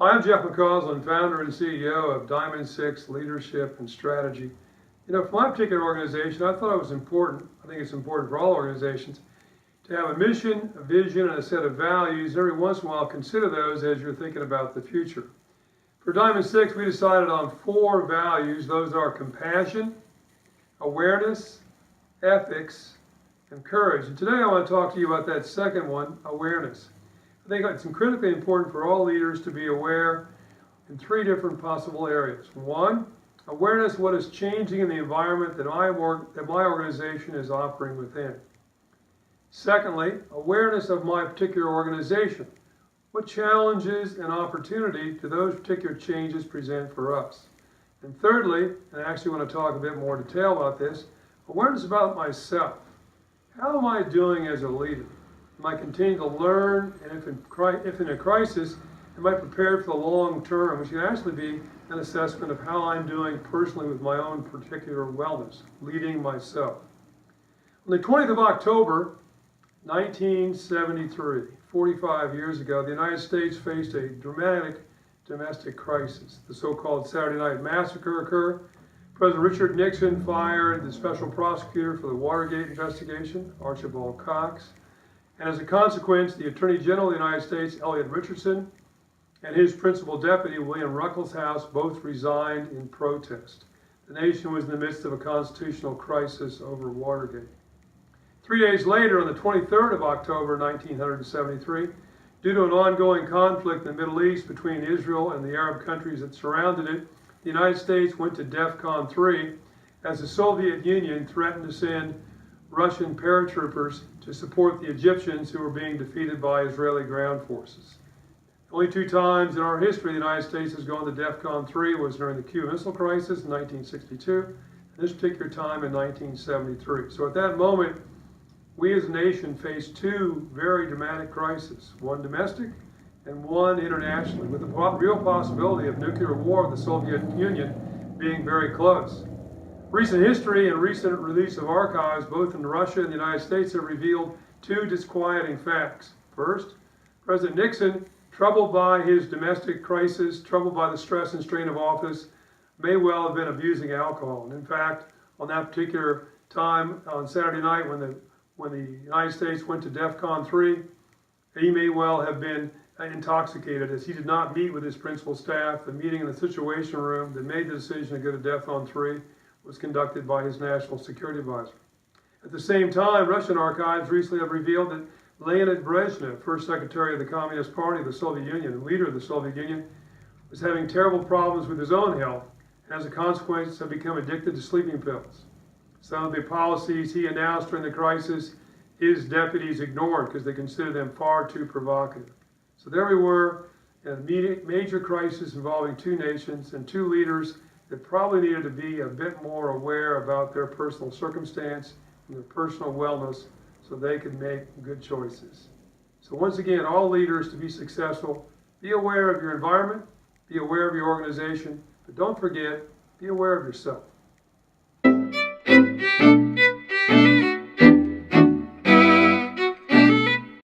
I'm Jeff McCausland, founder and CEO of Diamond 6 Leadership and Strategy. For my particular organization, I thought it was important, I think it's important for all organizations, to have a mission, a vision, and a set of values. Every once in a while, consider those as you're thinking about the future. For Diamond 6, we decided on 4 values. Those are compassion, awareness, ethics, and courage. And today I want to talk to you about that second one, awareness. I think it's critically important for all leaders to be aware in 3 different possible areas. 1, awareness of what is changing in the environment that my organization is operating within. Secondly, awareness of my particular organization. What challenges and opportunity do those particular changes present for us? And thirdly, and I actually want to talk a bit more detail about this, awareness about myself. How am I doing as a leader? Am I continuing to learn, and if in a crisis, am I prepared for the long term, which can actually be an assessment of how I'm doing personally with my own particular wellness, leading myself. On the 20th of October, 1973, 45 years ago, the United States faced a dramatic domestic crisis. The so-called Saturday Night Massacre occurred. President Richard Nixon fired the special prosecutor for the Watergate investigation, Archibald Cox. And as a consequence, the Attorney General of the United States, Elliot Richardson, and his principal deputy, William Ruckelshaus, both resigned in protest. The nation was in the midst of a constitutional crisis over Watergate. 3 days later, on the 23rd of October, 1973, due to an ongoing conflict in the Middle East between Israel and the Arab countries that surrounded it, the United States went to DEFCON 3 as the Soviet Union threatened to send Russian paratroopers to support the Egyptians who were being defeated by Israeli ground forces. Only 2 times in our history the United States has gone to DEFCON 3 was during the Cuban Missile Crisis in 1962, and this particular time in 1973. So at that moment, we as a nation faced 2 very dramatic crises, one domestic and one internationally, with the real possibility of nuclear war with the Soviet Union being very close. Recent history and recent release of archives, both in Russia and the United States, have revealed 2 disquieting facts. First, President Nixon, troubled by his domestic crisis, troubled by the stress and strain of office, may well have been abusing alcohol. And in fact, on that particular time, on Saturday night, when the United States went to DEFCON 3, he may well have been intoxicated, as he did not meet with his principal staff. The meeting in the Situation Room that made the decision to go to DEFCON 3 was conducted by his national security advisor. At the same time, Russian archives recently have revealed that Leonid Brezhnev, first secretary of the Communist Party of the Soviet Union and leader of the Soviet Union, was having terrible problems with his own health, and as a consequence have become addicted to sleeping pills. Some of the policies he announced during the crisis, his deputies ignored because they considered them far too provocative. So there we were in a major crisis involving 2 nations and 2 leaders that probably needed to be a bit more aware about their personal circumstance and their personal wellness so they could make good choices. So once again, all leaders, to be successful, be aware of your environment, be aware of your organization, but don't forget, be aware of yourself.